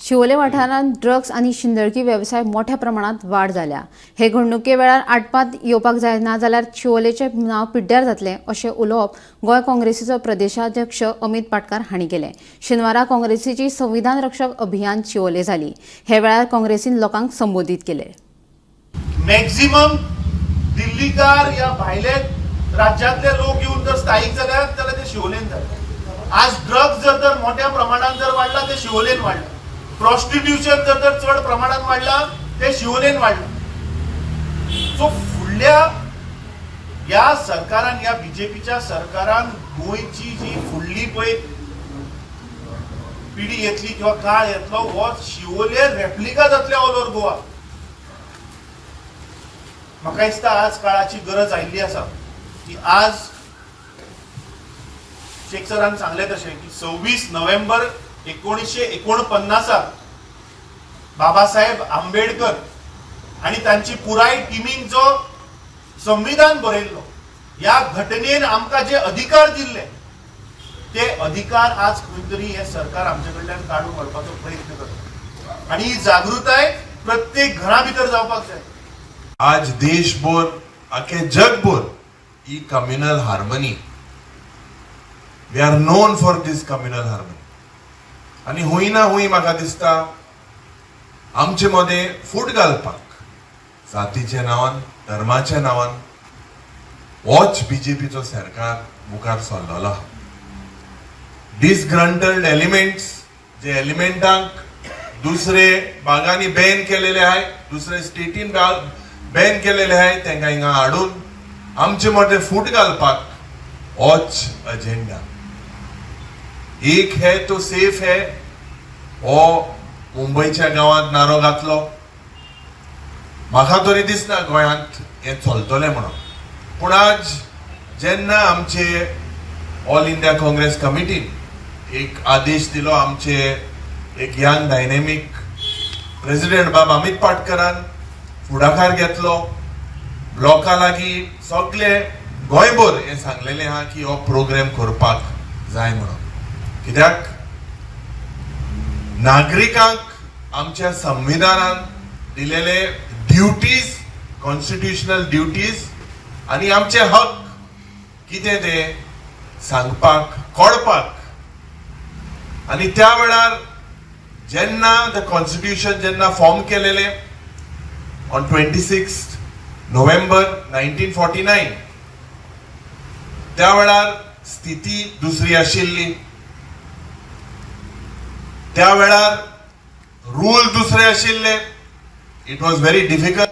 शिवोले वाठारांत ड्रग्स आनी शिंदळकी व्यवसाय मोठ्या प्रमाणात वाड जाल्या। हे घडणुके वेळार आटपात येवपाक जाय ना जाल्यार शिवोलेचें नांव पिड्ड्यार जातलें अशें उलोवप गोंय काँग्रेसीचो प्रदेशाध्यक्ष अमित पाटकार हांणी केलें। शेनवारा काँग्रेसीची संविधान रक्षक अभियान शिवोले जाली। हे वेळार काँग्रेसीन लोकांक संबोधीत केलें। मॅक्झिमम दिल्लीकार या भायले राज्यांतले लोक येऊन जर स्थायीक जाल्यात जाल्यार ते शिवोलेन जातात। आज ड्रग्स जर मोठ्या प्रमाणात जर वाढला ते शिवोलेन वाढला, प्रॉस्टिट्यूशन जर चढ प्रमाणात वाढला ते शिवोलेन वाढला। सो फुडल्या या सरकारान, या बीजेपीच्या सरकारान गोंयची जी फुडली पळय पिढी येतली किंवा काळ येतलो हो शिवोले रेप्लिका जातले ऑल ओव्हर गोवा। म्हाका दिसता आज काळाची गरज आयिल्ली आसा की आज शेख सरान सांगले तशें की 26 नोव्हेंबर 1949 बाबासाहेब आंबेडकर आणि तांची पुराय टिमीन जो संविधान बरयल्लो, या घटनेन आमकां जे अधिकार दिल्ले ते अधिकार आज खंय तरी हे सरकार आमचे कडल्यान काढून व्हरपाचो प्रयत्न करता आणि ही जागृताय प्रत्येक घरा भितर जावपाक जाय। आज देशभर आखे जगभर ही communal harmony, we are known for this communal harmony. आणि हुई ना हुई म्हाका दिसता आमचे मध्ये फूट घालपाक जातीच्या नावान, धर्माच्या नावान होच बीजेपीचो सरकार मुखार सरलेलो। डिसग्रंटल्ड एलिमेंट्स, जे एलिमेंटांक दुसरे भागांनी बॅन केलेले आहे, दुसरे स्टेटीन बॅन केलेले आहे, तांकां हिंगा हाडून आमचे मध्ये फूट घालपाक होच अजेंडा। एक है तो सेफ है हो मुंबईच्या गावात नारो घातलो। म्हाका तरी दिसना गोंयांत हे चलतले म्हणून, पूण आज जेन्ना आमचे ऑल इंडिया काँग्रेस कमिटीन एक आदेश दिलो, आमचे एक यंग डायनेमिक प्रेसिडेंट बाब अमित पाटकरान फुडाकार घेतलो, ब्लॉका लागीं सगळे गोंयभर हे सांगलेले आहा की हो प्रोग्राम करपाक जाय म्हणून। कित्याक नागरिकांक आमच्या संविधानान दिलेले ड्युटीज, कॉन्स्टिट्युशनल ड्युटीज आणि आमचे हक कितें ते सांगपाक, कळपाक। आणि त्या वेळार जेन्ना द कॉन्स्टिट्युशन जेन्ना फॉर्म केलेले ऑन 26 नोव्हेंबर 1949, त्या वेळार स्थिती दुसरी आशिल्ली, त्या वेळार रूल दुसरे आशिल्ले। It was very difficult.